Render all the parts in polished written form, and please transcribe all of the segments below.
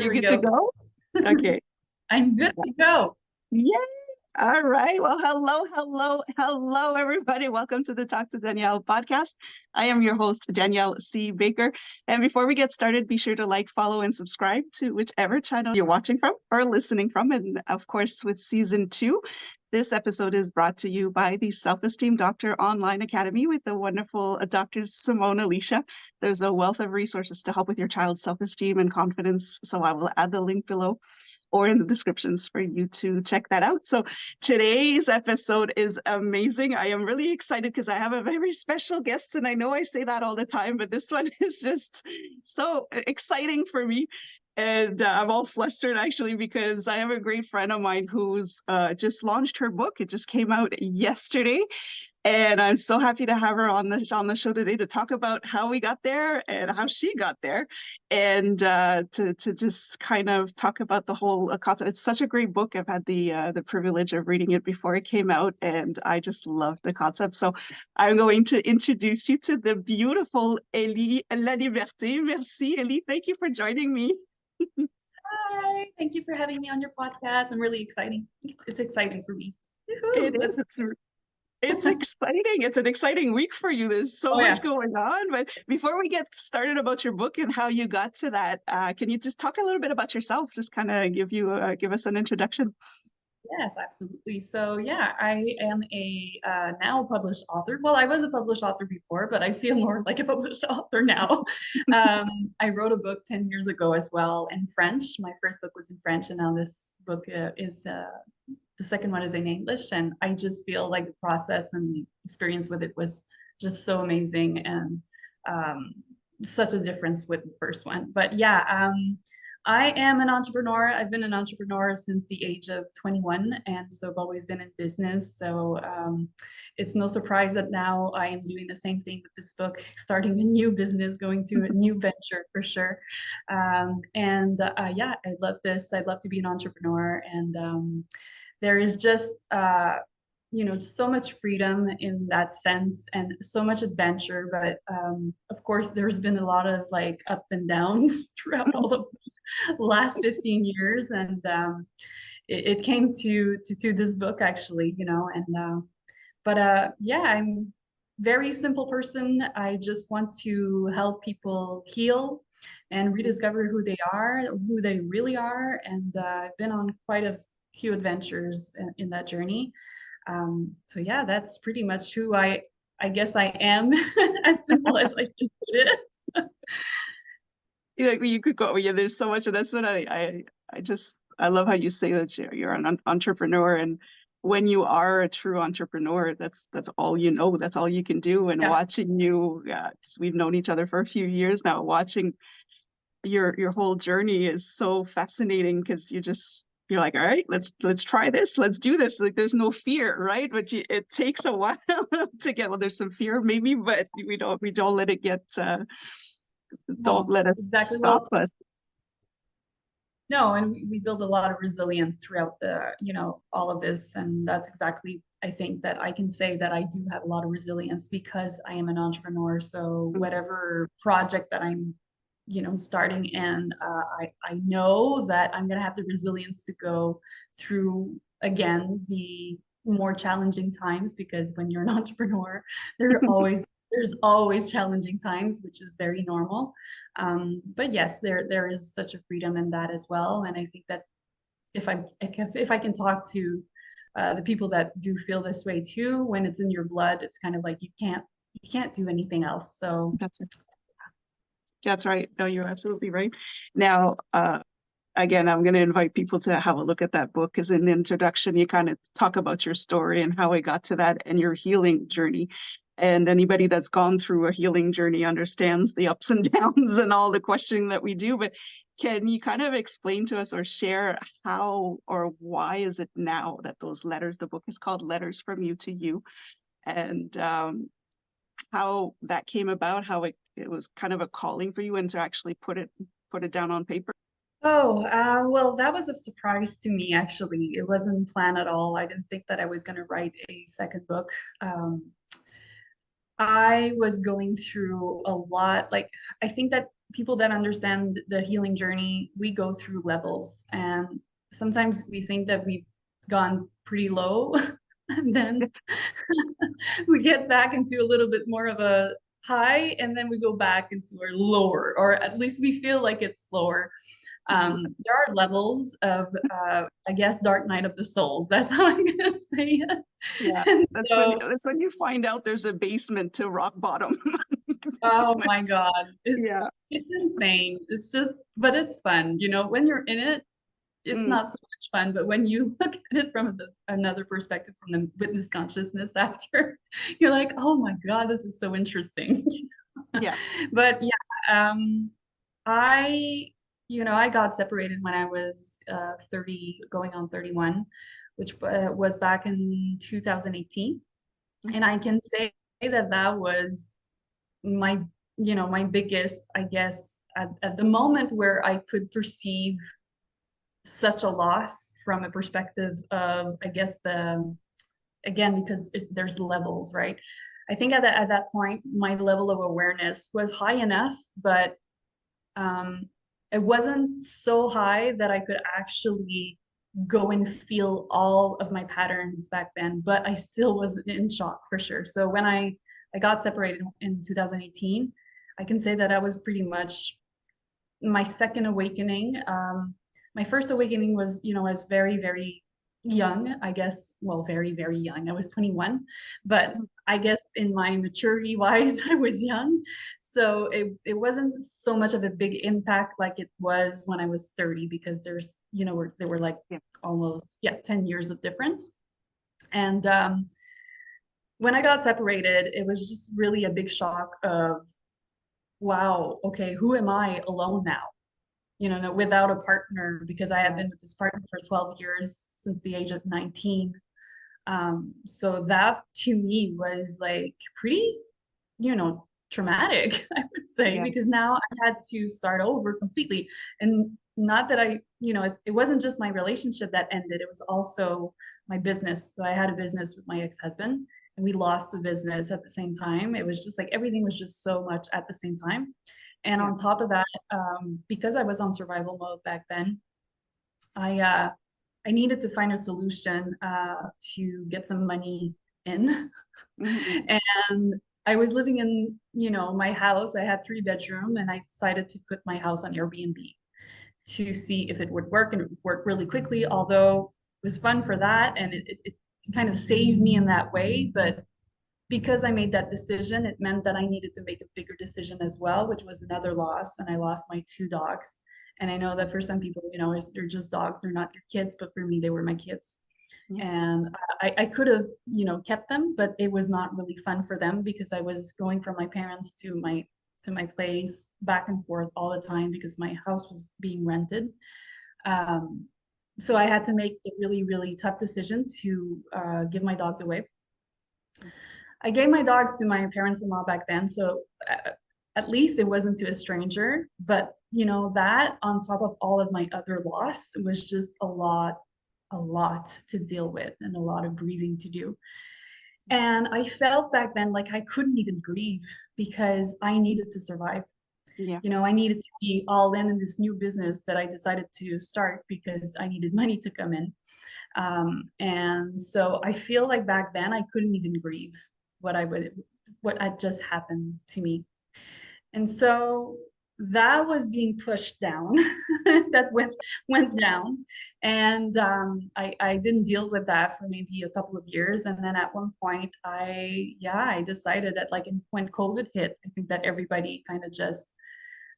Here You we good to go. go? Okay. I'm good to go. Yay. All right. Well, hello, everybody. Welcome to the Talk to Danielle podcast. I am your host, Danielle C. Baker. And before we get started, be sure to like, follow, and subscribe to whichever channel you're watching from or listening from. And of course, with season 2, this episode is brought to you by the Self-Esteem Doctor Online Academy with the wonderful Dr. Simone Alicia. There's a wealth of resources to help with your child's self-esteem and confidence. So I will add the link below or in the descriptions for you to check that out. So today's episode is amazing. I am really excited because I have a very special guest, and I know I say that all the time, but this one is just so exciting for me. And I'm all flustered actually because I have a great friend of mine who's just launched her book. It just came out yesterday. And I'm so happy to have her on the show today to talk about how we got there and how she got there, and to just kind of talk about the whole concept. It's such a great book. I've had the privilege of reading it before it came out, and I just love the concept. So I'm going to introduce you to the beautiful Ellie Laliberté. Merci, Ellie. Thank you for joining me. Hi. Thank you for having me on your podcast. I'm really exciting. It's exciting for me. It Woohoo. is. It's exciting. It's an exciting week for you. There's so Oh much yeah. going on. But before we get started about your book and how you got to that, can you just talk a little bit about yourself? Just kind of give us an introduction. Yes, absolutely. So yeah, I am a now published author. Well, I was a published author before, but I feel more like a published author now. I wrote a book 10 years ago as well in French. My first book was in French, and now this book is the second one is in English. And I just feel like the process and the experience with it was just so amazing, and um, such a difference with the first one. But yeah, I am an entrepreneur. I've been an entrepreneur since the age of 21, and so I've always been in business. So it's no surprise that now I am doing the same thing with this book, starting a new business, going to a new venture for sure. And yeah, I love this. I love to be an entrepreneur, and there is just so much freedom in that sense, and so much adventure. But of course, there's been a lot of like up and downs throughout all of these last 15 years, and it came to this book actually, and but yeah, I'm very simple person. I just want to help people heal and rediscover who they are, who they really are, and I've been on quite a few adventures in that journey. So yeah, that's pretty much who I guess I am, as simple as I can put it. Yeah, you could go. Yeah, there's so much, and that's what I love how you say that you're an entrepreneur, and when you are a true entrepreneur, that's all you know. That's all you can do. And Yeah. watching you, 'cause we've known each other for a few years now, watching your whole journey is so fascinating because you're like, all right, let's try this, let's do this. Like there's no fear, right? But it takes a while to get. Well, there's some fear maybe, but we don't let it get don't No, let us exactly. stop Well, us. no, and we build a lot of resilience throughout all of this. And that's exactly, I think that I can say that I do have a lot of resilience because I am an entrepreneur. So whatever project that I'm, starting, and I know that I'm going to have the resilience to go through again the more challenging times, because when you're an entrepreneur, there's always challenging times, which is very normal. But yes, there is such a freedom in that as well, and I think that if I can talk to the people that do feel this way too, when it's in your blood, it's kind of like you can't do anything else. So That's right. That's right. No, you're absolutely right. Now, again, I'm going to invite people to have a look at that book because in the introduction, you kind of talk about your story and how it got to that and your healing journey. And anybody that's gone through a healing journey understands the ups and downs and all the questioning that we do. But can you kind of explain to us or share how or why is it now that those letters, the book is called Letters from You to You, and how that came about, how it was kind of a calling for you and to actually put it down on paper? Oh, well, that was a surprise to me, actually. It wasn't planned at all. I didn't think that I was going to write a second book. Um, I was going through a lot. Like, I think that people that understand the healing journey, we go through levels. And sometimes we think that we've gone pretty low, and then we get back into a little bit more of a high, and then we go back into a lower, or at least we feel like it's lower. There are levels of, I guess, dark night of the souls. That's how I'm gonna say it. Yeah, And so, that's when you find out there's a basement to rock bottom. That's oh when, my God, yeah. it's insane. It's just, but it's fun. When you're in it, it's Mm, not so much fun. But when you look at it from another perspective, from the witness consciousness after, you're like, oh my God, this is so interesting. yeah. But yeah, I, I got separated when I was 30, going on 31, which was back in 2018. And Mhm. I can say that that was my, my biggest, I guess, at the moment where I could perceive such a loss from a perspective of, I guess, again, because there's levels, right? I think at that point, my level of awareness was high enough, but um, it wasn't so high that I could actually go and feel all of my patterns back then, but I still was in shock for sure. So when I got separated in 2018, I can say that I was pretty much my second awakening. My first awakening was, I was very, very young, I guess. Well, very, very young. I was 21, but I guess in my maturity wise, I was young. So it wasn't so much of a big impact like it was when I was 30, because there were like Yeah. almost, yeah, 10 years of difference. And when I got separated, it was just really a big shock of, wow, okay, who am I alone now? No, without a partner, because I had Yeah. been with this partner for 12 years since the age of 19. So that to me was like pretty, traumatic, I would say, Yeah. because now I had to start over completely. And not that it wasn't just my relationship that ended, it was also my business. So I had a business with my ex-husband, and we lost the business at the same time. It was just like everything was just so much at the same time. And Yeah. on top of that, because I was on survival mode back then, I uh, I needed to find a solution to get some money in. Mhm. And I was living in, my house. I had 3 bedroom, and I decided to put my house on Airbnb to see if it would work, and it would work really quickly, although it was fun for that, and it kind of saved me in that way. But because I made that decision, it meant that I needed to make a bigger decision as well, which was another loss. And I lost my 2 dogs. And I know that for some people, they're just dogs, they're not your kids, but for me, they were my kids. Yeah. And I could have, kept them, but it was not really fun for them, because I was going from my parents to my place back and forth all the time, because my house was being rented. Um, so I had to make the really, really tough decision to give my dogs away. I gave my dogs to my parents-in-law back then, so at least it wasn't to a stranger. But that on top of all of my other loss was just a lot to deal with, and a lot of grieving to do. And I felt back then like I couldn't even grieve, because I needed to survive. Yeah. I needed to be all in this new business that I decided to start, because I needed money to come in. And so I feel like back then I couldn't even grieve what I would what had just happened to me. And so that was being pushed down. That went down. And I didn't deal with that for maybe a couple of years. And then at one point I decided that, like, when COVID hit, I think that everybody kind of just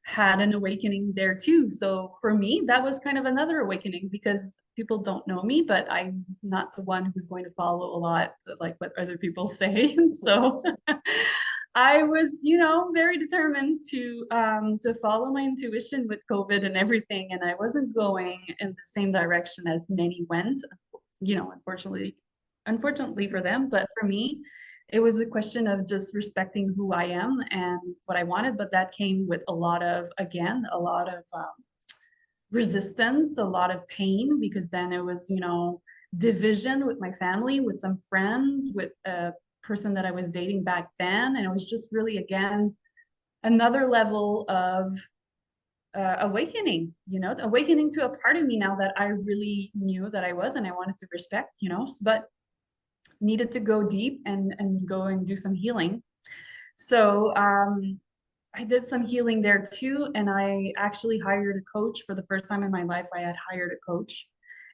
had an awakening there too. So for me, that was kind of another awakening, because people don't know me, but I'm not the one who's going to follow a lot like what other people say. And so I was, very determined to follow my intuition with COVID and everything. And I wasn't going in the same direction as many went, unfortunately for them. But for me, it was a question of just respecting who I am and what I wanted. But that came with a lot of, again, a lot of resistance, a lot of pain, because then it was, division with my family, with some friends, with person that I was dating back then. And it was just really, again, another level of awakening, awakening to a part of me now that I really knew that I was and I wanted to respect, but needed to go deep and go and do some healing. So I did some healing there too. And I actually hired a coach for the first time in my life. I had hired a coach.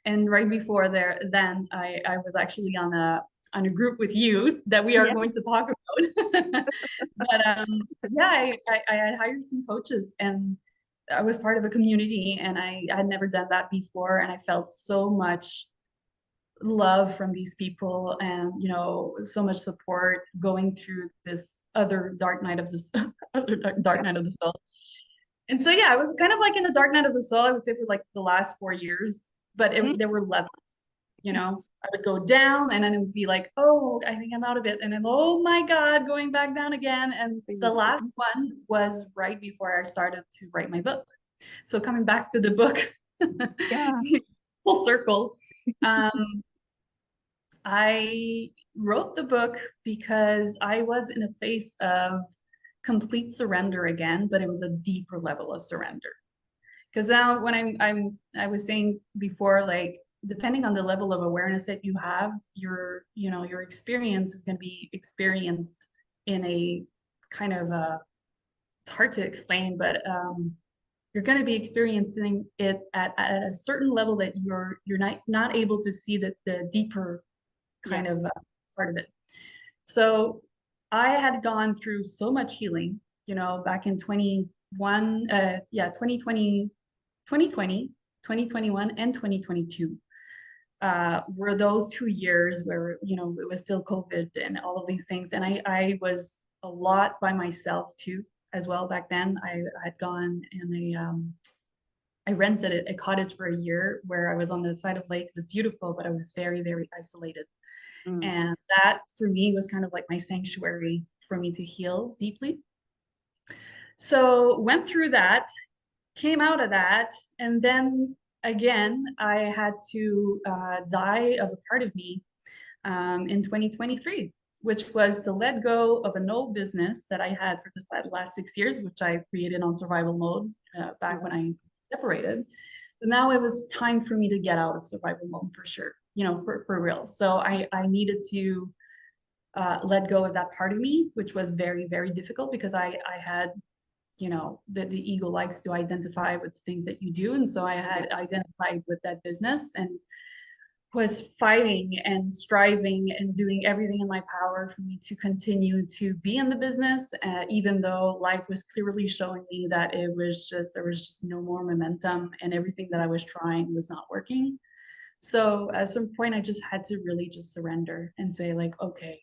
And right before then I was actually on a group with you that we are Yeah. going to talk about. But yeah, I had hired some coaches and I was part of a community and I had never done that before. And I felt so much love from these people and so much support going through this other dark night of this other dark night of the soul. And so yeah, I was kind of like in the dark night of the soul, I would say, for like the last 4 years, but Mm. there were levels. I would go down and then it would be like, oh, I think I'm out of it, and then oh my god, going back down again. And the last one was right before I started to write my book. So coming back to the book, Yeah. full circle. um I wrote the book because I was in a phase of complete surrender again, but it was a deeper level of surrender. Because now when I was saying before, like depending on the level of awareness that you have, your experience is going to be experienced in a kind of it's hard to explain, but you're going to be experiencing it at a certain level that you're not able to see the deeper Yeah. kind of part of it. So I had gone through so much healing, back in 21, 2020, 2020, 2021, and 2022 were those 2 years where, it was still COVID and all of these things. And I was a lot by myself too, as well. Back then, I had gone in I rented a cottage for a year where I was on the side of the lake. It was beautiful, but I was very, very isolated. Mm. And that for me was kind of like my sanctuary for me to heal deeply. So went through that, came out of that, and then again, I had to die of a part of me in 2023, which was to let go of an old business that I had for the last 6 years, which I created on survival mode back when I separated. But now it was time for me to get out of survival mode for sure, for real. So I needed to let go of that part of me, which was very, very difficult because I had, the ego likes to identify with the things that you do. And so I had identified with that business and was fighting and striving and doing everything in my power for me to continue to be in the business, even though life was clearly showing me that there was just no more momentum and everything that I was trying was not working. So at some point, I just had to really just surrender and say, like, okay,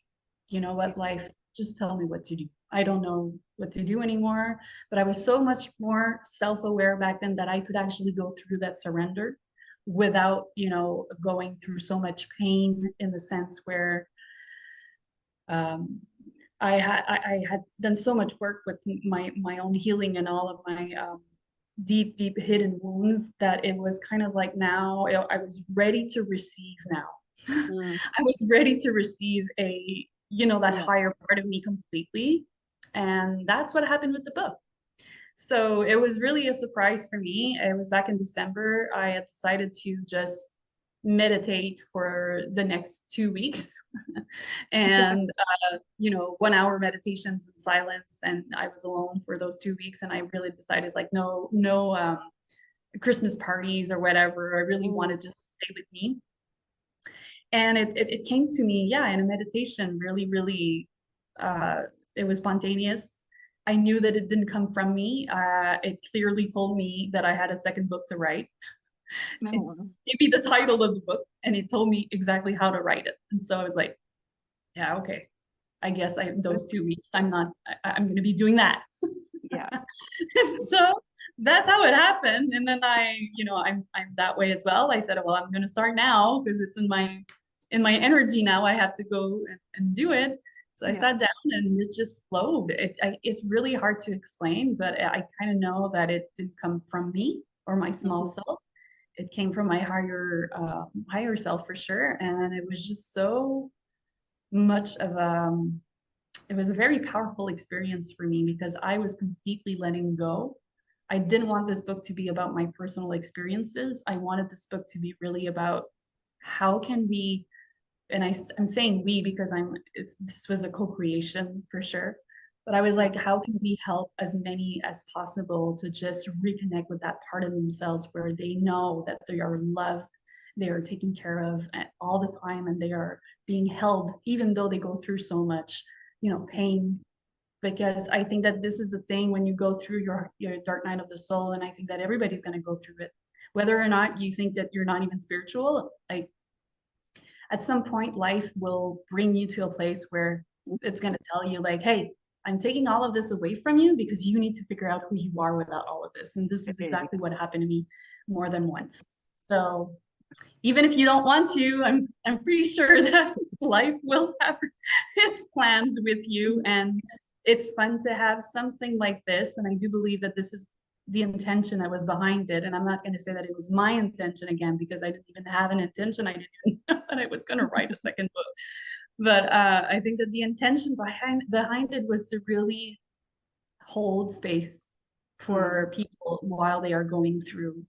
you know what, life, just tell me what to do. I don't know what to do anymore. But I was so much more self-aware back then that I could actually go through that surrender without, going through so much pain, in the sense where um, I had done so much work with my own healing and all of my deep, deep hidden wounds that it was kind of like now I was ready to receive now. Mm. I was ready to receive that Yeah. higher part of me completely. And that's what happened with the book. So it was really a surprise for me. It was back in December. I had decided to just meditate for the next 2 weeks and 1 hour meditations in silence, and I was alone for those 2 weeks, and I really decided, like, no Christmas parties or whatever. I really Mm. wanted just to stay with me. And it came to me, yeah, in a meditation, really, really, uh, it was spontaneous. I knew that it didn't come from me. It clearly told me that I had a second book to write. It No. gave me the title of the book and it told me exactly how to write it. And so I was like, yeah, okay. I guess those 2 weeks, I'm going to be doing that. Yeah. So that's how it happened. And then I'm that way as well. I said, well, I'm going to start now because it's in my energy now. I have to go and do it. So I Yeah. sat down and it just flowed. It's really hard to explain, but I kind of know that it didn't come from me or my small Mhm. self. It came from my higher self for sure. And it was just so much of it was a very powerful experience for me because I was completely letting go. I didn't want this book to be about my personal experiences. I wanted this book to be really about how can we, and I'm saying we because this was a co-creation for sure. But I was like, how can we help as many as possible to just reconnect with that part of themselves where they know that they are loved, they are taken care of all the time, and they are being held, even though they go through so much, pain. Because I think that this is the thing when you go through your dark night of the soul, and I think that everybody's going to go through it, whether or not you think that you're not even spiritual. Like at some point life will bring you to a place where it's going to tell you like, hey, I'm taking all of this away from you because you need to figure out who you are without all of this. And this is exactly what happened to me more than once. So even if you don't want to, I'm pretty sure that life will have its plans with you, and it's fun to have something like this. And I do believe that this is the intention that was behind it. And I'm not going to say that it was my intention again, because I didn't even have an intention. I didn't even know that I was going to write a second book. But I think that the intention behind it was to really hold space for people while they are going through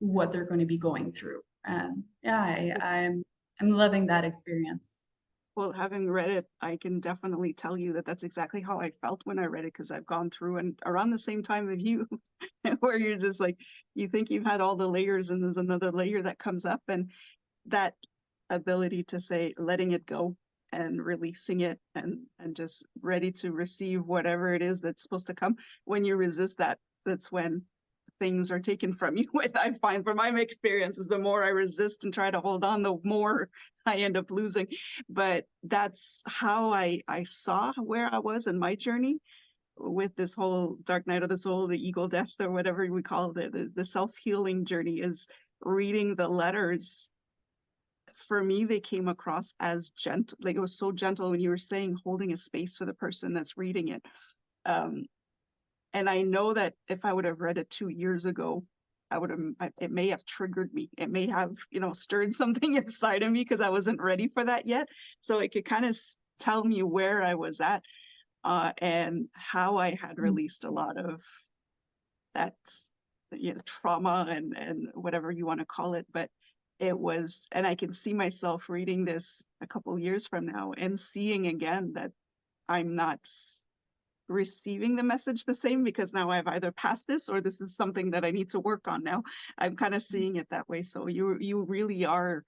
what they're going to be going through. And yeah, I'm loving that experience. Well, having read it, I can definitely tell you that that's exactly how I felt when I read it, because I've gone through and around the same time of you, where you're just like, you think you've had all the layers and there's another layer that comes up, and that ability to say, letting it go and releasing it and just ready to receive whatever it is that's supposed to come. When you resist that, that's when things are taken from you. What I find from my experience is the more I resist and try to hold on, the more I end up losing. But that's how I saw where I was in my journey with this whole dark night of the soul, the ego death, or whatever we call it, the self-healing journey, is reading the letters. For me, they came across as gentle. Like, it was so gentle when you were saying holding a space for the person that's reading it. And I know that if I would have read it 2 years ago, it may have triggered me. It may have, stirred something inside of me because I wasn't ready for that yet. So it could kind of tell me where I was at, and how I had released a lot of that, trauma and whatever you want to call it. But it was, and I can see myself reading this a couple years from now and seeing again that I'm not receiving the message the same, because now I've either passed this or this is something that I need to work on now. I'm kind of seeing it that way. So you really are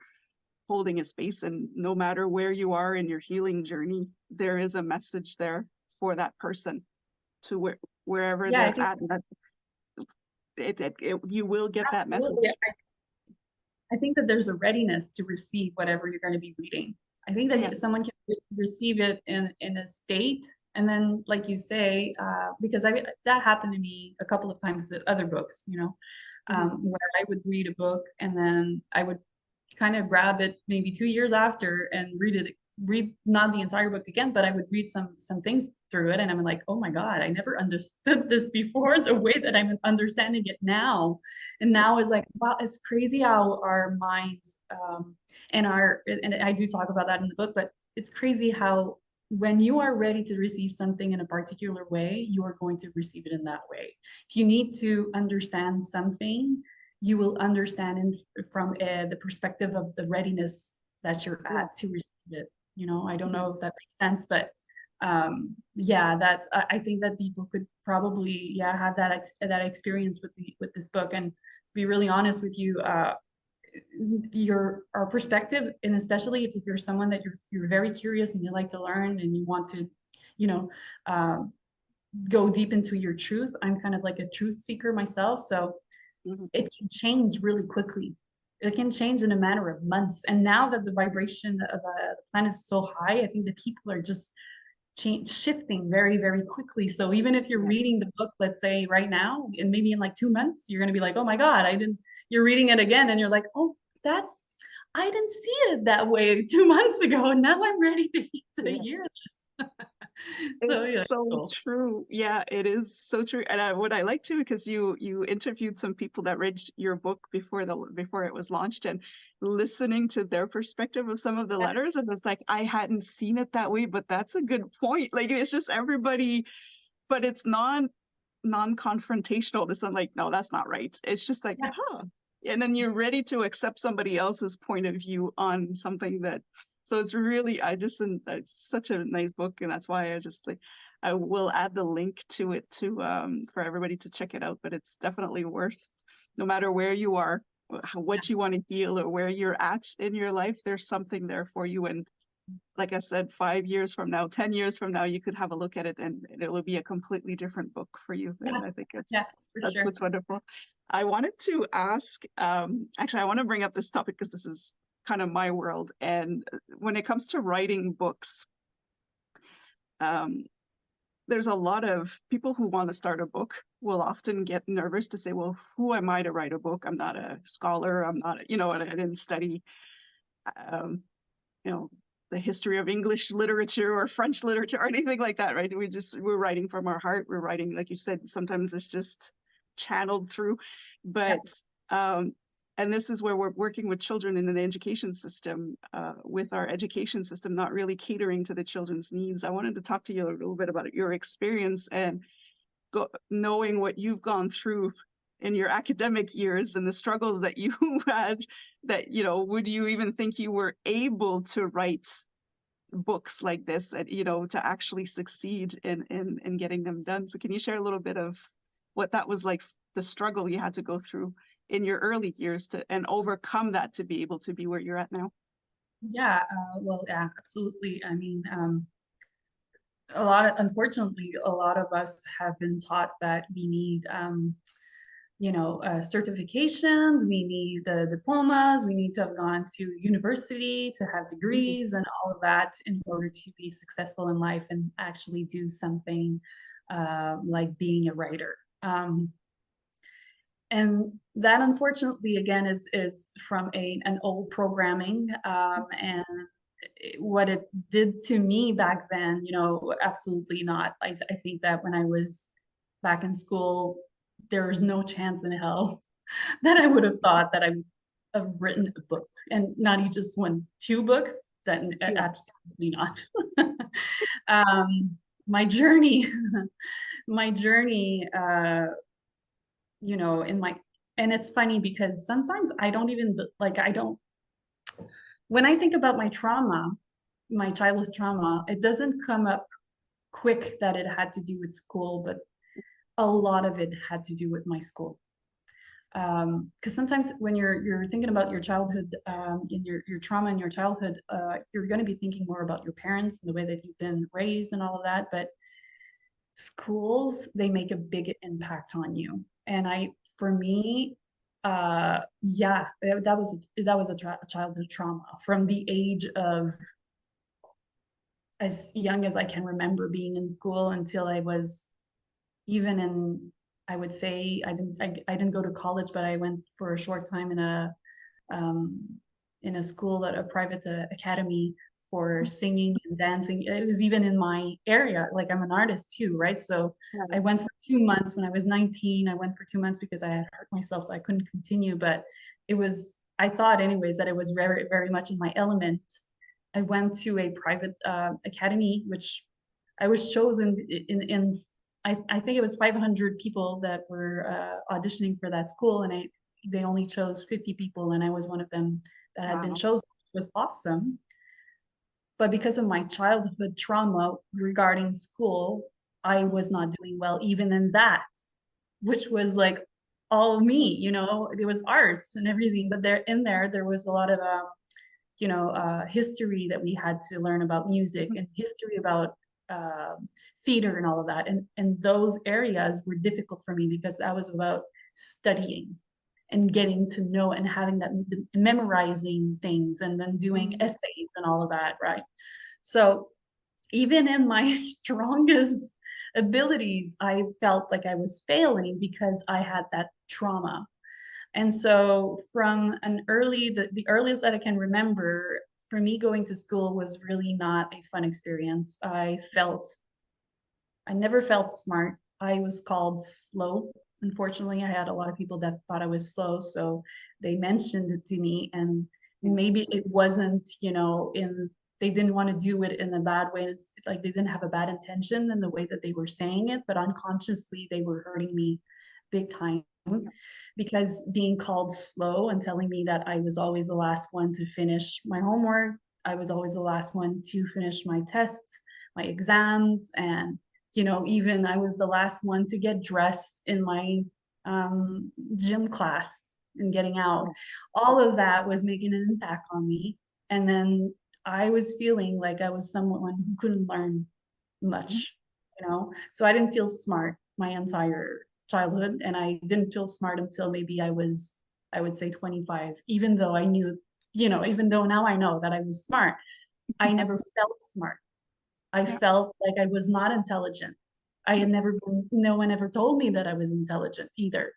holding a space, and no matter where you are in your healing journey, there is a message there for that person to wherever Yeah, I they're think at. And you will get that absolutely. message. I think that there's a readiness to receive whatever you're going to be reading. I think Yeah. that someone can receive it in a state, and then, like you say, because that happened to me a couple of times with other books, where I would read a book and then I would kind of grab it maybe 2 years after and read not the entire book again, but I would read some things through it, and I'm like, oh my God, I never understood this before the way that I'm understanding it now. And now is like, wow, it's crazy how our minds, and I do talk about that in the book, but it's crazy how when you are ready to receive something in a particular way, you are going to receive it in that way. If you need to understand something, you will understand from the perspective of the readiness that you're at to receive it. I don't know if that makes sense, but yeah, I think that people could probably have that experience with this book. And to be really honest with you, our perspective, and especially if you're someone that you're very curious and you like to learn and you want to, you know, uh, go deep into your truth. I'm kind of like a truth seeker myself, so it can change really quickly. It can change in a matter of months. And now that the vibration of the planet is so high, I think that people are just shifting very, very quickly. So even if you're reading the book, let's say right now, and maybe in like 2 months, you're going to be like, oh my God, you're reading it again. And you're like, oh, I didn't see it that way 2 months ago. And now I'm ready to hear this. So yeah, It's it's so cool. true. Yeah, it is so true. And what I like too, because you interviewed some people that read your book before it was launched, and listening to their perspective of some of the letters, and it's like I hadn't seen it that way, but that's a good point. Like it's just everybody, but it's non-confrontational. This I'm like, no, that's not right. It's just like, Yeah. huh. And then you're ready to accept somebody else's point of view on something that, so it's really, it's such a nice book. And that's why I just like, I will add the link to it to, for everybody to check it out, but it's definitely worth, no matter where you are, what you want to heal or where you're at in your life, there's something there for you. And like I said, 5 years from now, 10 years from now, you could have a look at it and it'll be a completely different book for you. Yeah. And I think Yeah, for that's sure. what's wonderful. I wanted to ask, actually, I want to bring up this topic because this is kind of my world. And when it comes to writing books, um, there's a lot of people who want to start a book will often get nervous to say, well, who am I to write a book? I'm not a scholar. I'm not, I didn't study um, you know, the history of English literature or French literature or anything like that, right? We're writing from our heart. We're writing, like you said, sometimes it's just channeled through. Yeah. But and this is where we're working with children in the education system, with our education system not really catering to the children's needs. I wanted to talk to you a little bit about your experience and knowing what you've gone through in your academic years and the struggles that you had, that, would you even think you were able to write books like this and, to actually succeed in getting them done? So can you share a little bit of what that was like, the struggle you had to go through in your early years to and overcome that to be able to be where you're at now? Yeah, well, yeah, absolutely. I mean, unfortunately, a lot of us have been taught that we need, certifications, we need diplomas, we need to have gone to university to have Mhm. degrees and all of that in order to be successful in life and actually do something like being a writer. And that unfortunately again is from an old programming, and what it did to me back then, absolutely not. I think that when I was back in school, there was no chance in hell that I would have thought that I would have written a book, and not even just one, two books. Then Yeah. absolutely not. My journey, my journey, in my, and it's funny because sometimes I don't even like, I don't, when I think about my trauma, my childhood trauma, it doesn't come up quick that it had to do with school, but a lot of it had to do with my school. Because sometimes when you're thinking about your childhood, in your trauma in your childhood, you're going to be thinking more about your parents and the way that you've been raised and all of that. But schools, they make a big impact on you. And for me, yeah, that was a childhood trauma from the age of as young as I can remember being in school until I was even in, I would say I didn't go to college, but I went for a short time um, in a school at a private academy for singing and dancing. It was even in my area. Like I'm an artist too, right? So I went for 2 months when I was 19. I went for 2 months because I had hurt myself, so I couldn't continue. But I thought anyways that it was very, very much in my element. I went to a private academy, which I was chosen I think it was 500 people that were auditioning for that school, and they only chose 50 people, and I was one of them that had been Wow. chosen, which was awesome. But because of my childhood trauma regarding school, I was not doing well even in that, which was like all of me, it was arts and everything, but there was a lot of history that we had to learn about music Mhm. and history about theater and all of that. And those areas were difficult for me because that was about studying and getting to know and having that memorizing things and then doing Mhm. essays and all of that, right? So even in my strongest abilities, I felt like I was failing because I had that trauma. And so from the earliest that I can remember, for me going to school was really not a fun experience. I felt I never felt smart. I was called slow. Unfortunately, I had a lot of people that thought I was slow, so they mentioned it to me, and Yeah. maybe it wasn't, they didn't want to do it in a bad way. It's like they didn't have a bad intention in the way that they were saying it, but unconsciously they were hurting me big time Yeah. because being called slow and telling me that I was always the last one to finish my homework, I was always the last one to finish my tests, my exams, and even I was the last one to get dressed in my gym class and getting out. Yeah. All of that was making an impact on me. And then I was feeling like I was someone who couldn't learn Mhm. much, So I didn't feel smart my entire childhood, and I didn't feel smart until maybe I would say 25, even though I knew, even though now I know that I was smart, I Yeah. never felt smart. I Yeah. felt like I was not intelligent. I had never been, no one ever told me that I was intelligent either.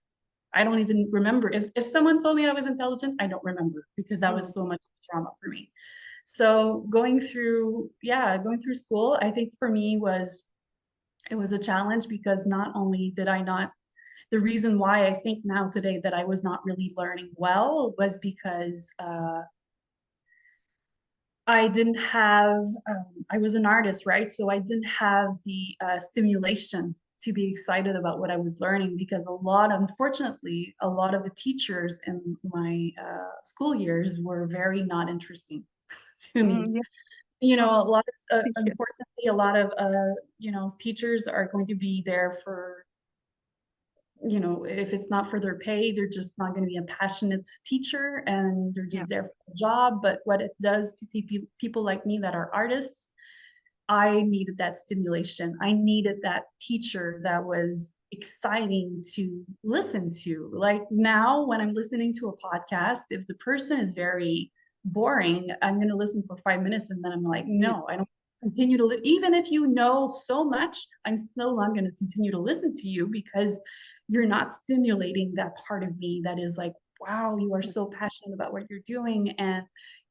I don't even remember. If someone told me I was intelligent, I don't remember because that Mm. was so much trauma for me. So going through school, I think for me it was a challenge because not only did I not, the reason why I think now today that I was not really learning well was because I didn't have, I was an artist, right? So I didn't have the stimulation to be excited about what I was learning because unfortunately, a lot of the teachers in my school years were very not interesting to me. Yeah. Oh, yes. Unfortunately, a lot of, teachers are going to be there for, if it's not for their pay, they're just not going to be a passionate teacher and they're Yeah. just there for the job. But what it does to people like me that are artists, I needed that stimulation. I needed that teacher that was exciting to listen to. Like now, when I'm listening to a podcast, if the person is very boring, I'm going to listen for 5 minutes and then I'm like, Yeah. no, I don't continue to even if you know so much, I'm still not going to continue to listen to you because you're not stimulating that part of me that is like, wow, you are so passionate about what you're doing and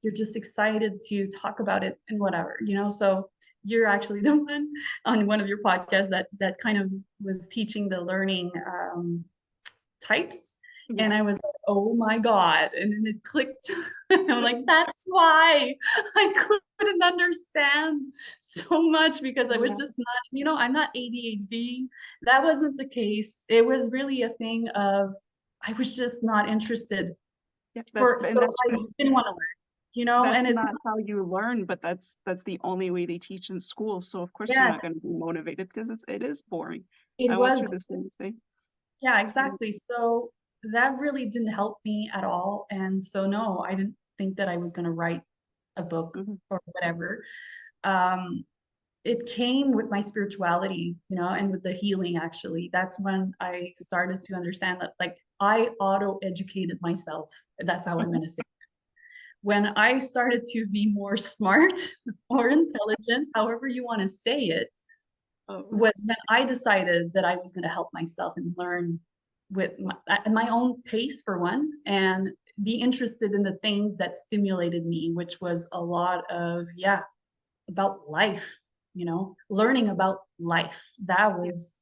you're just excited to talk about it and whatever, so you're actually the one on one of your podcasts that kind of was teaching the learning types. Yeah. And I was like, oh my God. And then it clicked. I'm like, that's why I couldn't understand so much because I was Yeah. just not, I'm not ADHD. That wasn't the case. It was really a thing of I was just not interested Yeah. so That's I just didn't want to learn, that's and it's not how you learn, but that's the only way they teach in school. So of course you're not yes, going to be motivated because it is boring. it I went was. through the same thing. Yeah, Yeah. exactly. So that really didn't help me at all. And so, no, I didn't think that I was going to write a book Mhm. or whatever. Um, it came with my spirituality, and with the healing, actually. That's when I started to understand that, like, I auto educated myself. That's how I'm going to say it. When I started to be more smart or intelligent, however you want to say it, Oh, was when I decided that I was going to help myself and learn at my own pace, for one, and be interested in the things that stimulated me, which was a lot of, yeah, about life, learning about life. That yeah. was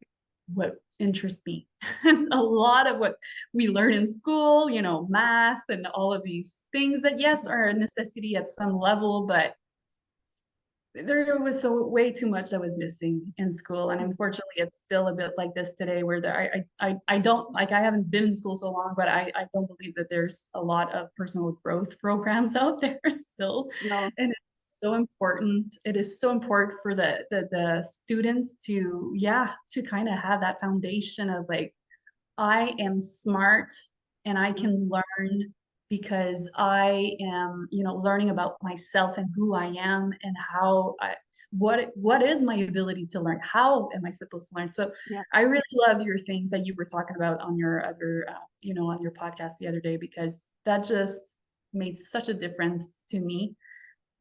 what interests me. A lot of what we learn in school, math and all of these things that, yes, are a necessity at some level, but there was so way too much I was missing in school, and unfortunately it's still a bit like this today where I don't, like, I haven't been in school so long, but I don't believe that there's a lot of personal growth programs out there still. No. And it's so important, it is so important for the students to, yeah, to kind of have that foundation of like, I am smart and I Mhm. can learn because I am, learning about myself and who I am and what is my ability to learn? How am I supposed to learn? So Yeah. I really love your things that you were talking about on your other, on your podcast the other day, because that just made such a difference to me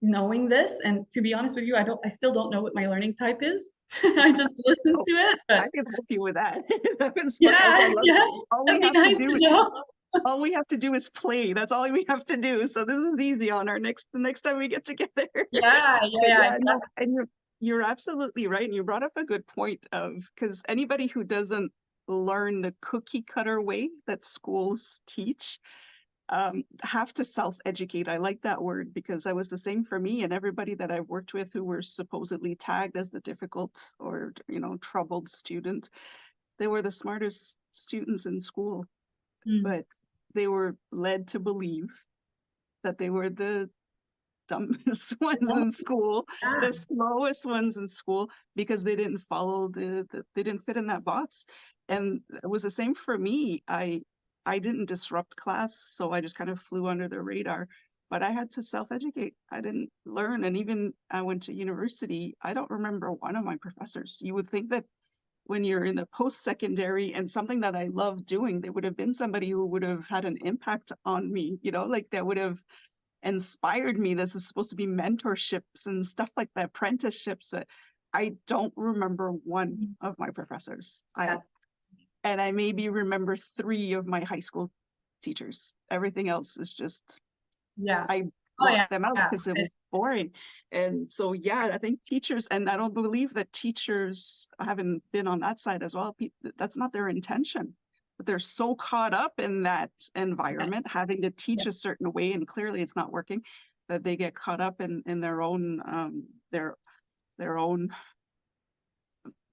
knowing this. And to be honest with you, I still don't know what my learning type is. I just listen Oh, to it, I but can help you with that. That's what yeah, I love. yeah, All we that'd be have to nice do to know. all we have to do is play. That's all we have to do. So this is easy on the next time we get together. Yeah, yeah, But yeah, yeah, no, exactly. You're absolutely right. And you brought up a good point of because anybody who doesn't learn the cookie cutter way that schools teach have to self-educate. I like that word because I was the same for me and everybody that I've worked with who were supposedly tagged as the difficult or, troubled student. They were the smartest students in school, Mm. but they were led to believe that they were the dumbest ones Oh, in school, yeah. the slowest ones in school because they didn't follow they didn't fit in that box. And it was the same for me. I didn't disrupt class, so I just kind of flew under the radar. But I had to self-educate. I didn't learn. And even I went to university, I don't remember one of my professors. You would think that when you're in the post-secondary and something that I love doing, there would have been somebody who would have had an impact on me, like that would have inspired me. This is supposed to be mentorships and stuff like that, apprenticeships, but I don't remember one Mm. of my professors. I That's, and I maybe remember three of my high school teachers. Everything else is just yeah. I Oh yeah. blocked them out Yeah. because it was boring. And so yeah, I think teachers, and I don't believe that teachers, haven't been on that side as well. That's not their intention. But they're so caught up in that Yeah. environment, having to Yeah. teach a certain way, and clearly it's not working, that they get caught up in their own their own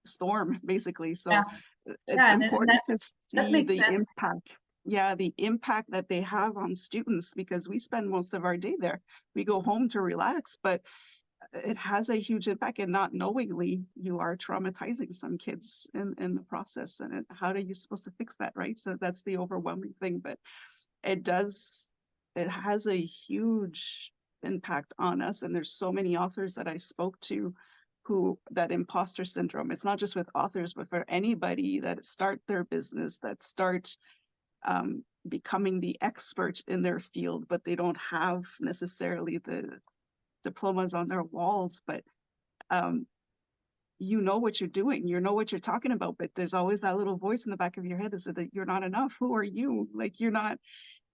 storm, basically. So Yeah. it's Yeah. And important to that see makes the sense. impact. Yeah, the impact that they have on students because we spend most of our day there. We go home to relax, but it has a huge impact, and not knowingly you are traumatizing some kids in the process. And how are you supposed to fix that, right? So that's the overwhelming thing, but it does, it has a huge impact on us. And there's so many authors that I spoke to who that imposter syndrome, it's not just with authors, but for anybody that start their business, that start becoming the expert in their field, but they don't have necessarily the diplomas on their walls, but um, you know what you're doing, you know what you're talking about, but there's always that little voice in the back of your head that said that you're not enough. Who are you? Like you're not,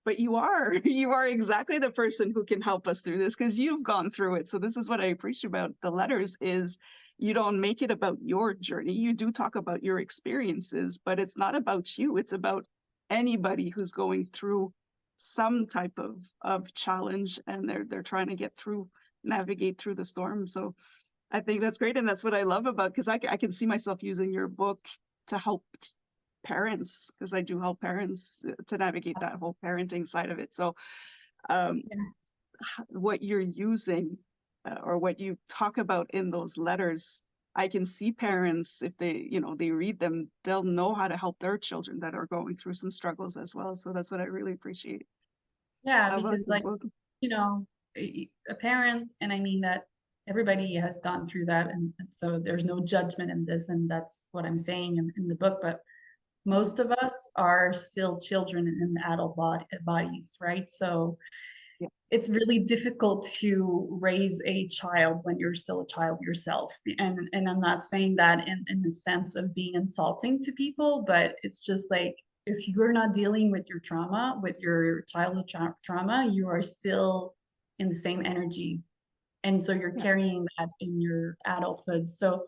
but you are. You are exactly the person who can help us through this because you've gone through it. So this is what I appreciate about the letters is you don't make it about your journey. You do talk about your experiences, but it's not about you. It's about anybody who's going through some type of challenge and they're trying to get through, navigate through the storm. So I think that's great. And that's what I love about, because I can see myself using your book to help parents, because I do help parents to navigate that whole parenting side of it. So um, Yeah. what you're using or what you talk about in those letters, I can see parents, if they read them, they'll know how to help their children that are going through some struggles as well. So that's what I really appreciate Yeah, about because the like, book. a parent, and I mean that everybody has gone through that, and so there's no judgment in this, and that's what I'm saying in the book. But Mhm. most of us are still children in adult bodies, right? So Yeah. it's really difficult to raise a child when you're still a child yourself. And I'm not saying that in the sense of being insulting to people, but it's just like if you're not dealing with your trauma, with your childhood trauma, you are still in the same energy. And so you're Yeah. carrying that in your adulthood. So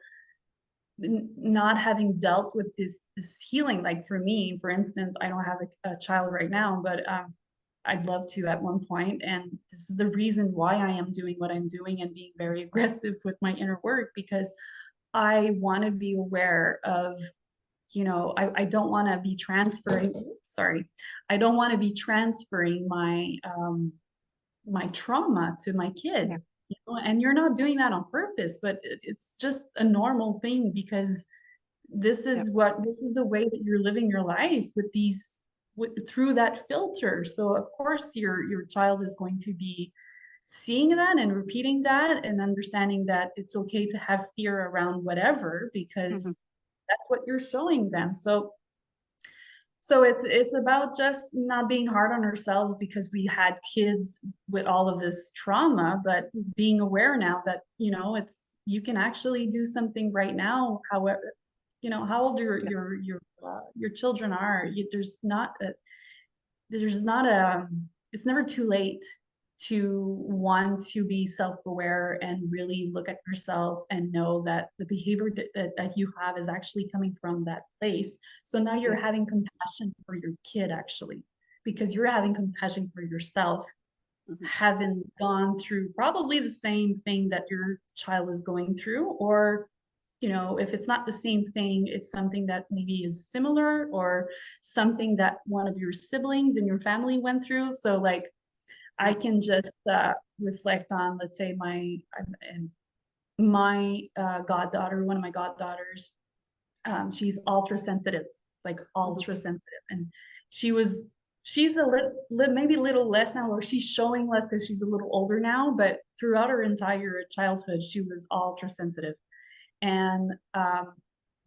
not having dealt with this healing, like for me, for instance, I don't have a child right now, but I'd love to at one point, and this is the reason why I am doing what I'm doing and being very aggressive with my inner work, because I want to be aware of, I don't want to be transferring, sorry, I don't want to be transferring my trauma to my kid. Yeah. And you're not doing that on purpose, but it's just a normal thing because Yeah. this is the way that you're living your life with through that filter. So of course your child is going to be seeing that and repeating that and understanding that it's okay to have fear around whatever Mhm. because that's what you're showing them. So it's about just not being hard on ourselves because we had kids with all of this trauma, but being aware now that, you can actually do something right now. However, how old Yeah. your children are. There's not a, it's never too late to want to be self-aware and really look at yourself and know that the behavior that you have is actually coming from that place. So now you're Yeah. having compassion for your kid actually, because you're having compassion for yourself, Mhm. having gone through probably the same thing that your child is going through, or if it's not the same thing, it's something that maybe is similar, or something that one of your siblings in your family went through. So like I Yeah. can just reflect on, let's say, my goddaughter, one of my goddaughters. She's ultra sensitive, like Mhm. ultra sensitive, and she's a maybe a little less now, or she's showing less because she's a little older now. But throughout her entire childhood, she was ultra sensitive, and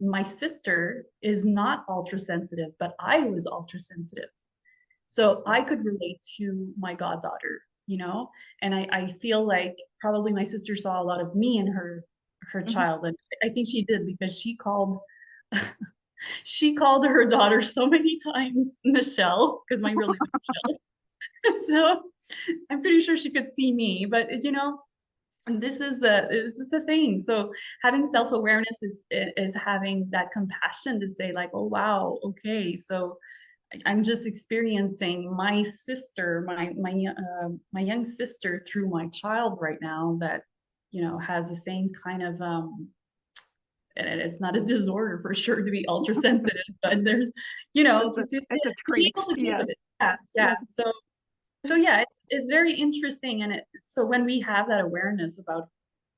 my sister is not ultra sensitive, but I was ultra sensitive. So I could relate to my goddaughter, and I feel like probably my sister saw a lot of me in her Mhm. child. And I think she did, because she called her daughter so many times Michelle, because my real name is Michelle. So I'm pretty sure she could see me, but and this is the thing. So having self-awareness is having that compassion to say like, oh wow, okay, so I'm just experiencing my sister, my young sister, through my child right now, that has the same kind of and it's not a disorder for sure to be ultra sensitive, but there's It's a to be trait. able to deal Yeah. with it. Yeah, Yeah. yeah. So yeah, it's very interesting, and so when we have that awareness about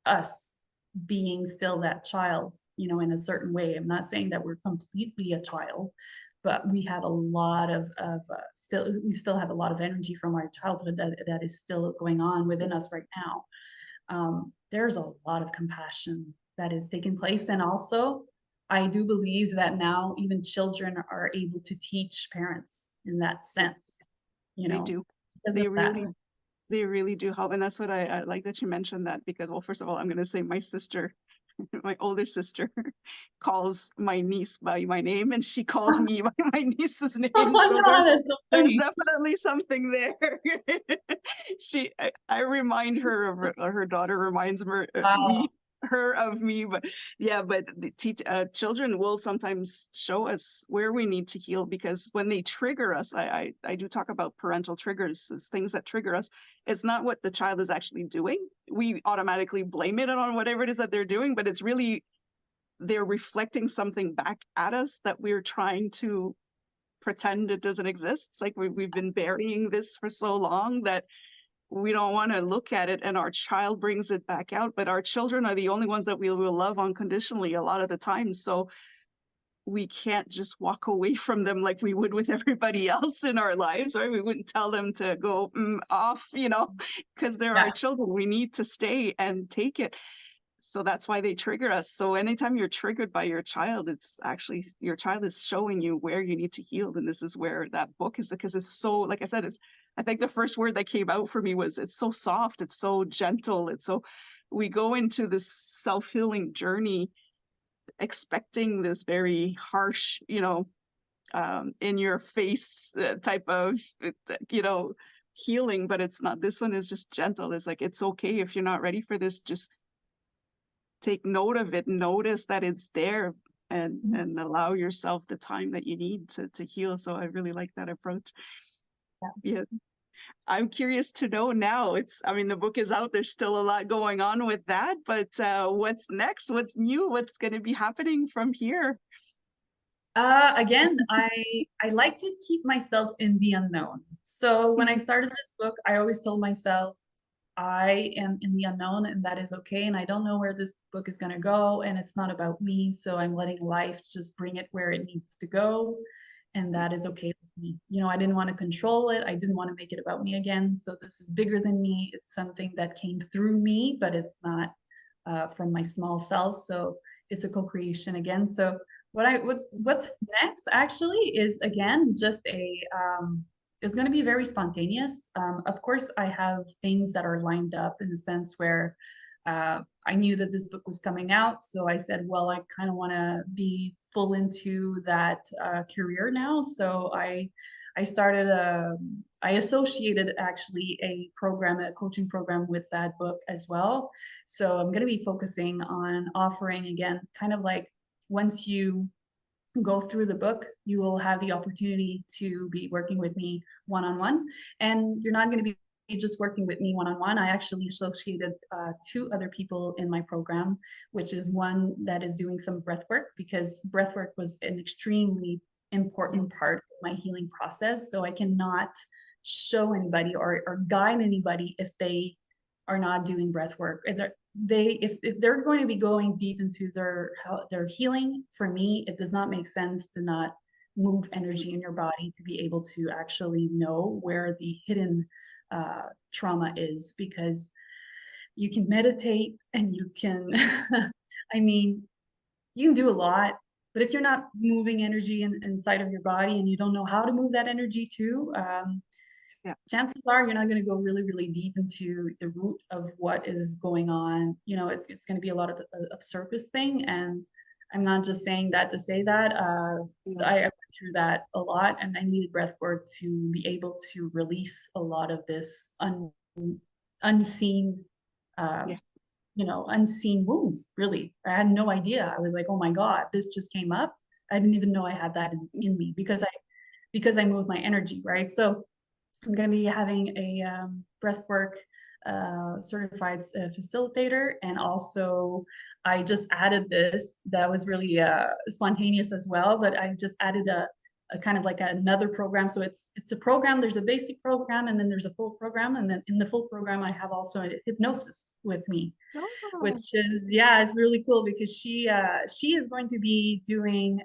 us being still that child, in a certain way. I'm not saying that we're completely a child, but we have a lot of we still have a lot of energy from our childhood that is still going on within us right now. There's a lot of compassion that is taking place, and also I do believe that now even children are able to teach parents in that Yeah. sense, They do. because of They that. really they really do help. And that's what I like that you mentioned that because, well, first of all, I'm going to say my sister, my older sister, calls my niece by my name and she calls me by my niece's Oh name. my So God, that's so there's funny. definitely something there. I remind her of her daughter reminds Wow. her of me, but yeah, but children will sometimes show us where we need to heal because when they trigger us, I do talk about parental triggers as things that trigger us. It's not what the child is actually doing. We automatically blame it on whatever it is that they're doing, but it's really they're reflecting something back at us that we're trying to pretend it doesn't exist. It's like we've been burying this for so long that we don't want to look at it and our child brings it back out. But our children are the only ones that we will love unconditionally a lot of the time. So we can't just walk away from them like we would with everybody else in our lives, right? We wouldn't tell them to go off, because they're our Yeah. children. We need to stay and take it. So that's why they trigger us. So anytime you're triggered by your child, it's actually your child is showing you where you need to heal. And this is where that book is because it's so, like I said, I think the first word that came out for me was it's so soft, it's so gentle. We go into this self-healing journey expecting this very harsh, in your face type of, you know, healing, but it's not. This one is just gentle. It's like, it's okay if you're not ready for this, just take note of it, notice that it's there Mhm. and allow yourself the time that you need to heal. So I really like that approach. Yeah. Yeah. I'm curious to know now. I mean, the book is out. There's still a lot going on with that, but what's next? What's new? What's going to be happening from here? Again, I like to keep myself in the unknown. So when I Mhm. started this book, I always told myself I am in the unknown, and that is okay. And I don't know where this book is going to go, and it's not about me. So I'm letting life just bring it where it needs to go, and that is okay with me. I didn't want to control it. I didn't want to make it about me again. So this is bigger than me. It's something that came through me, but it's not from my small self. So it's a co-creation again. So what's next actually is again just it's going to be very spontaneous. Of course, I have things that are lined up in the sense where I knew that this book was coming out, so I said, well, I kind of want to be full into that career now. So I started I associated actually a program, a coaching program with that book as well. So I'm going to be focusing on offering, again, kind of like once you go through the book, you will have the opportunity to be working with me one-on-one. And you're not going to be just working with me one-on-one. I actually associated two other people in my program, which is one that is doing some breath work, because breath work was an extremely important part of my healing process. So I cannot show anybody or guide anybody if they are not doing breath work. If they're going to be going deep into their healing, for me, it does not make sense to not move energy in your body to be able to actually know where the hidden trauma is, because you can meditate and you can I mean, you can do a lot, but if you're not moving energy inside of your body and you don't know how to move that energy too, Yeah. chances are you're not going to go really, really deep into the root of what is going on. You know, it's going to be a lot of surface thing. And I'm not just saying that to say that. Yeah. I went through that a lot, and I needed breath work to be able to release a lot of this unseen, uh, Yeah. unseen wounds, really. I had no idea. I was like, oh my God, this just came up. I didn't even know I had that in me because I moved my energy, right? So I'm going to be having a breathwork certified facilitator. And also, I just added this that was really spontaneous as well, but I just added a kind of like another program. So it's a program, there's a basic program, and then there's a full program. And then in the full program, I have also a hypnosis with me, Oh, which is, yeah, it's really cool, because she is going to be doing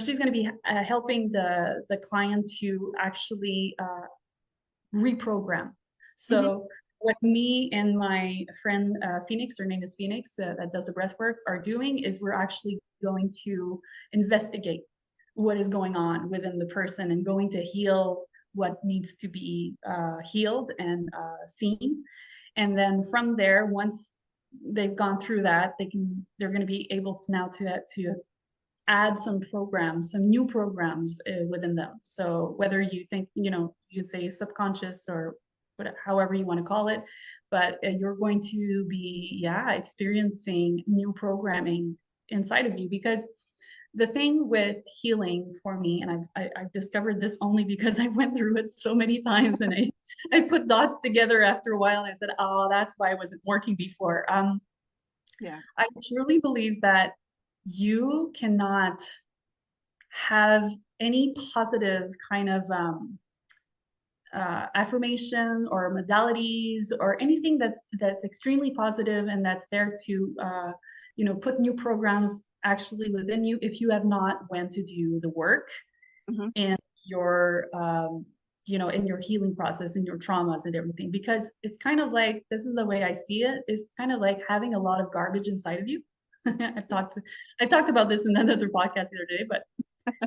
she's going to be helping the client to actually reprogram. mhm, So what me and my friend Phoenix, her name is Phoenix, that does the breath work, are doing is we're actually going to investigate what is going on within the person and going to heal what needs to be healed and seen. And then from there, once they've gone through that, they're going to be able to now to add some programs, some new programs within them. So whether you think, you say subconscious or whatever, however you want to call it, but you're going to be, yeah, experiencing new programming inside of you. Because the thing with healing for me, and I've discovered this only because I went through it so many times, and I put dots together after a while, and I said, oh, that's why it wasn't working before. yeah. I truly believe that you cannot have any positive kind of affirmation or modalities or anything that's extremely positive and that's there to put new programs actually within you, if you have not went to do the work Mhm, in your in your healing process, in your traumas and everything. Because it's kind of like, this is the way I see it, is kind of like having a lot of garbage inside of you. I've talked about this in another podcast the other day, but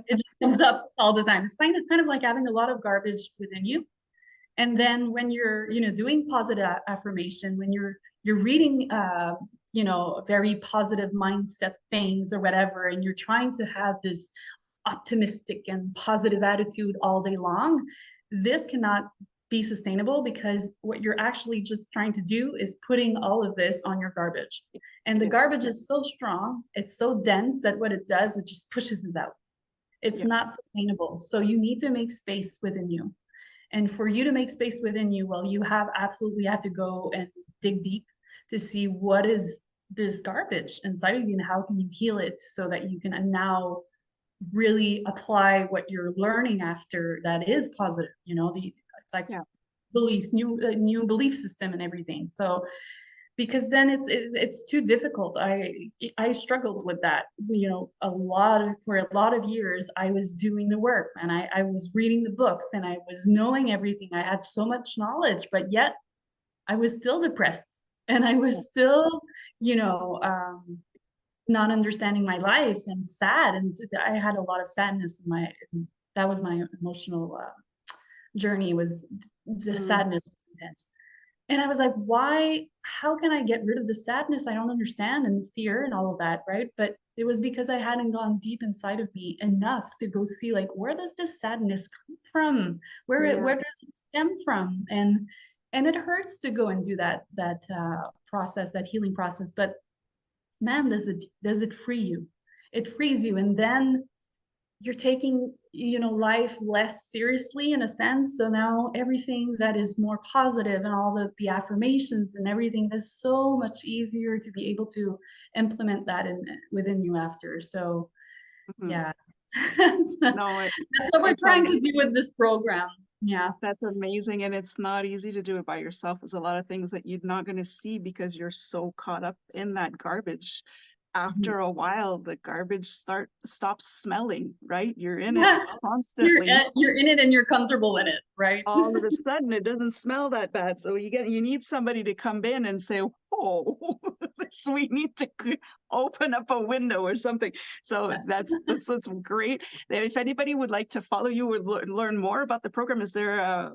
it just comes up all the time. It's kind of like having a lot of garbage within you. And then when you're, doing positive affirmation, when you're reading, very positive mindset things or whatever, and you're trying to have this optimistic and positive attitude all day long, this cannot be sustainable, because what you're actually just trying to do is putting all of this on your garbage. And the yeah, garbage is so strong, it's so dense, that what it does, it just pushes it out. It's yeah, not sustainable. So you need to make space within you. And for you to make space within you, well, you have to go and dig deep to see what is this garbage inside of you and how can you heal it, so that you can now really apply what you're learning after that is positive, the like yeah, beliefs, new belief system and everything. So because then it's too difficult. I struggled with that, for a lot of years. I was doing the work, and I was reading the books, and I was knowing everything. I had so much knowledge, but yet I was still depressed, and I yeah, was still, you know, not understanding my life, and sad. And I had a lot of sadness that was my emotional journey, was the mm, sadness was intense. And I was like, why, how can I get rid of the sadness? I don't understand, and the fear and all of that, right? But it was because I hadn't gone deep inside of me enough to go see like, where does this sadness come from? Yeah. Where does it stem from? And it hurts to go and do that process, that healing process. But man, does it free you? It frees you, and then you're taking, life less seriously in a sense. So now everything that is more positive and all the affirmations and everything is so much easier to be able to implement that in within you after. So Mhm. yeah. that's No, what we're it's trying to do with this program. Yeah. that's amazing. And it's not easy to do it by yourself. There's a lot of things that you're not going to see because you're so caught up in that garbage. Mhm. After a while, the garbage stops smelling, right? You're in it Yes. constantly. You're in it and you're comfortable in it, right? All of a sudden, it doesn't smell that bad. So you need somebody to come in and say, "Oh, we need to open up a window or something." So that's great. If anybody would like to follow you or learn more about the program, is there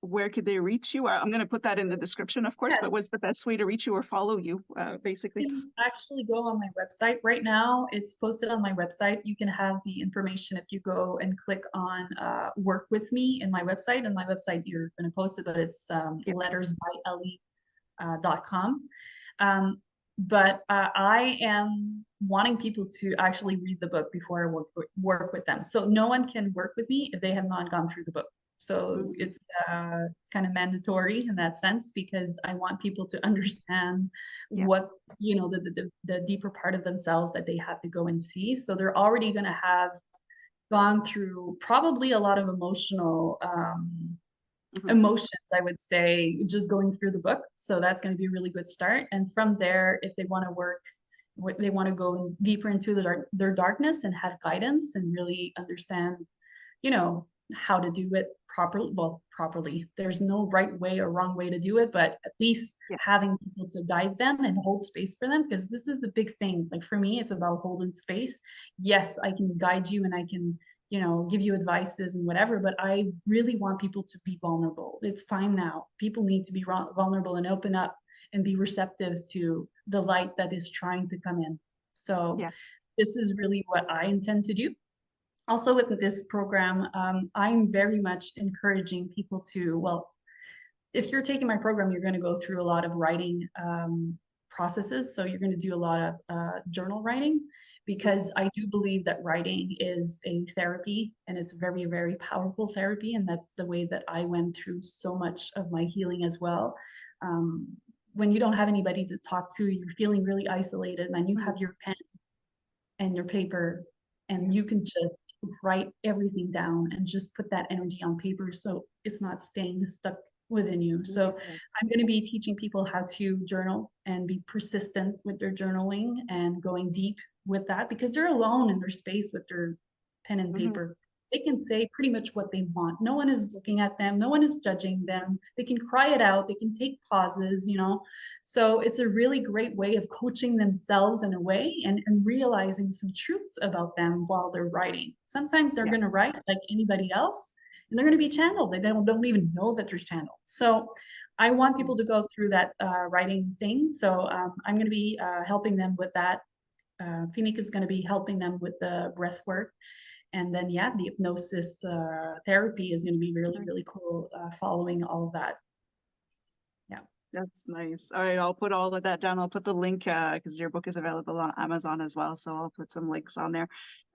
where could they reach you? I'm going to put that in the description, of course, but Yes. what's the best way to reach you or follow you, basically? You can actually go on my website right now. It's posted on my website. You can have the information if you go and click on work with me in my website. And my website, you're going to post it, but it's Yeah. lettersbyellie.com. But I am wanting people to actually read the book before I work with them. So no one can work with me if they have not gone through the book. So Mhm. it's kind of mandatory in that sense because I want people to understand Yeah. what, the deeper part of themselves that they have to go and see. So they're already going to have gone through probably a lot of Mhm. emotions, I would say, just going through the book. So that's going to be a really good start. And from there, if they want to work, they want to go deeper into their darkness and have guidance and really understand, you know, how to do it properly. Well, properly. There's no right way or wrong way to do it, but at least Yeah. having people to guide them and hold space for them, because this is the big thing. Like for me, it's about holding space. Yes, I can guide you and I can, give you advices and whatever, but I really want people to be vulnerable. It's time now. People need to be vulnerable and open up and be receptive to the light that is trying to come in. So Yeah. this is really what I intend to do. Also with this program, I'm very much encouraging people to, well, if you're taking my program, you're going to go through a lot of writing processes. So you're going to do a lot of journal writing because I do believe that writing is a therapy and it's a very, very powerful therapy. And that's the way that I went through so much of my healing as well. Um, when you don't have anybody to talk to, you're feeling really isolated, and then you Mhm. have your pen and your paper, and you Yes. can just write everything down and just put that energy on paper so it's not staying stuck within you. So Yeah. I'm going to be teaching people how to journal and be persistent with their journaling and going deep with that because they're alone in their space with their pen and Mhm. paper. They can say pretty much what they want. No one is looking at them, no one is judging them. They can cry it out, they can take pauses. So it's a really great way of coaching themselves in a way and realizing some truths about them while they're writing. Sometimes they're Yeah. going to write like anybody else and they're going to be channeled. They don't even know that they're channeled. So I want people to go through that writing thing. So I'm going to be helping them with that. Phoenix is going to be helping them with the breath work. And then, yeah, the hypnosis therapy is going to be really, Mhm. really cool following all of that. Yeah. That's nice. All right, I'll put all of that down. I'll put the link because your book is available on Amazon as well. So I'll put some links on there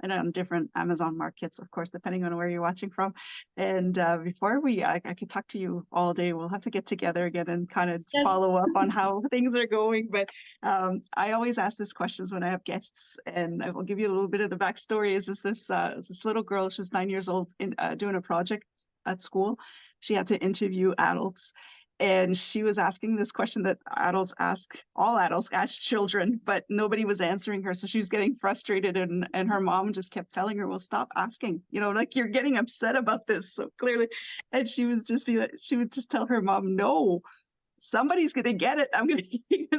and on different Amazon markets, of course, depending on where you're watching from. And before I could talk to you all day. We'll have to get together again and kind of Yes. follow up on how things are going. But I always ask these questions when I have guests, and I will give you a little bit of the backstory. Is this little girl? She's 9 years old, doing a project at school. She had to interview adults, and she was asking this question that all adults ask children, but nobody was answering her. So she was getting frustrated, and her mom just kept telling her, well, stop asking, like you're getting upset about this so clearly. And she would just tell her mom, no, somebody's gonna get it. I'm gonna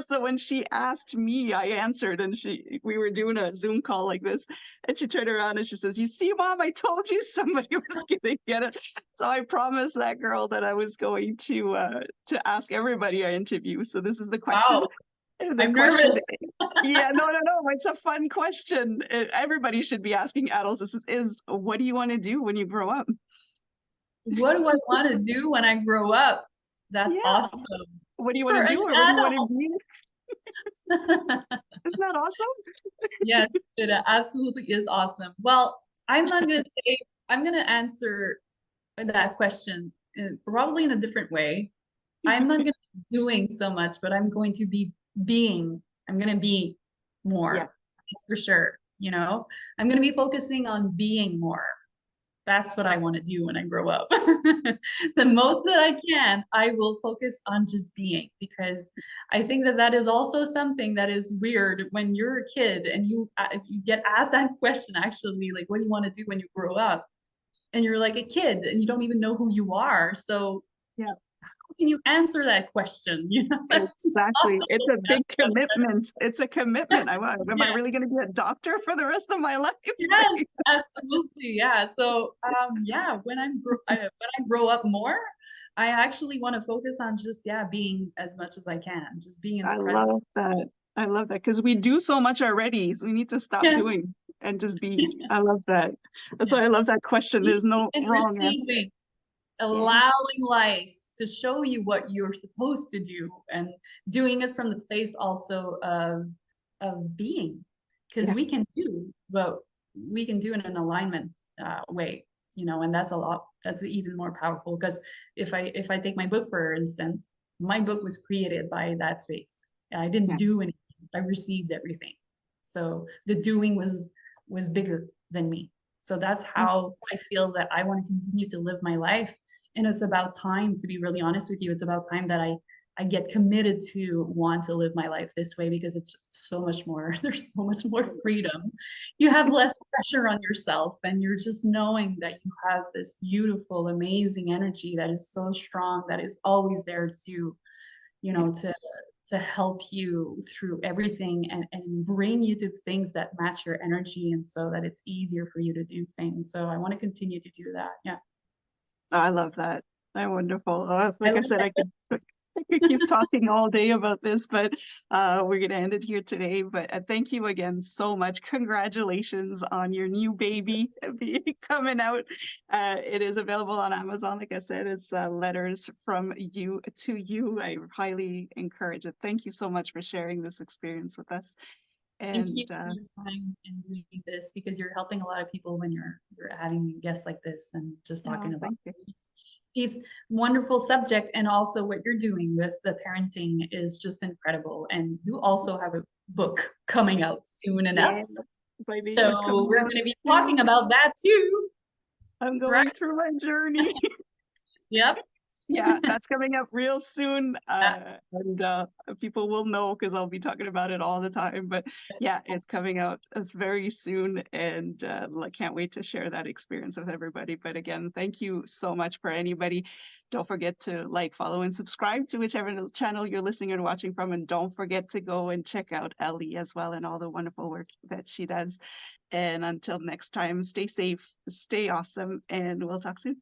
so when she asked me, I answered, and we were doing a Zoom call like this, and she turned around and she says, "You see, Mom, I told you somebody was gonna get it." So I promised that girl that I was going to ask everybody I interview. So this is the question. Wow, The I'm question, nervous. yeah, no, it's a fun question. Everybody should be asking adults. This is what do you want to do when you grow up? What do I want to do when I grow up? That's Yeah. awesome What do you want for to an do, or what do you want to adult. be? Isn't that awesome? Yes, it absolutely is awesome. Well, I'm not going to say, I'm going to answer that question probably in a different way. I'm not going to be doing so much, but I'm going to be being. I'm going to be Yeah, more. That's for sure. I'm going to be focusing on being more. That's what I want to do when I grow up. The most that I can, I will focus on just being, because I think that that is also something that is weird when you're a kid and you get asked that question, actually, like, what do you want to do when you grow up? And you're like a kid and you don't even know who you are. So yeah, how can you answer that question? That's exactly. It's impossible a to big commitment. It's a commitment. Am I yeah. really going to be a doctor for the rest of my life? Yes, absolutely. Yeah. So, yeah, when I grow up more, I actually want to focus on just, yeah, being as much as I can, just being in the I present. love that. I love that because we do so much already. So we need to stop Yeah. doing and just be. I love that. That's Yeah. why I love that question. There's Being no and wrong answer. receiving, Yeah, allowing life to show you what you're supposed to do, and doing it from the place also of being, because yeah, we can do in an alignment way, and that's a lot. That's even more powerful, because if I take my book, for instance, my book was created by that space. I didn't yeah. do anything. I received everything. So the doing was bigger than me. So that's how I feel that I want to continue to live my life. And it's about time, to be really honest with you. It's about time that I get committed to want to live my life this way, because it's just so much more. There's so much more freedom. You have less pressure on yourself, and you're just knowing that you have this beautiful, amazing energy that is so strong, that is always there to, you Yeah. know, to help you through everything, and bring you to things that match your energy, and so that it's easier for you to do things. So I want to continue to do that. Yeah. I love that. They're wonderful. I Like I love said, I could keep talking all day about this, but we're going to end it here today. But thank you again so much. Congratulations on your new baby coming out. It is available on Amazon. Like I said, it's letters from you to you. I highly encourage it. Thank you so much for sharing this experience with us. Thank you And for your time and doing this, because you're helping a lot of people when you're having guests like this and just talking about thank you. these wonderful subject. And also what you're doing with the parenting is just incredible. And you also have a book coming out soon enough. Yeah, my baby's So coming we're out going to be talking soon. about that too, I'm right? going through my journey. Yep. Yeah, that's coming up real soon. Yeah. And people will know because I'll be talking about it all the time. But yeah, it's coming out very soon. And can't wait to share that experience with everybody. But again, thank you so much for anybody. Don't forget to like, follow, and subscribe to whichever channel you're listening and watching from. And don't forget to go and check out Ellie as well, and all the wonderful work that she does. And until next time, stay safe, stay awesome, and we'll talk soon.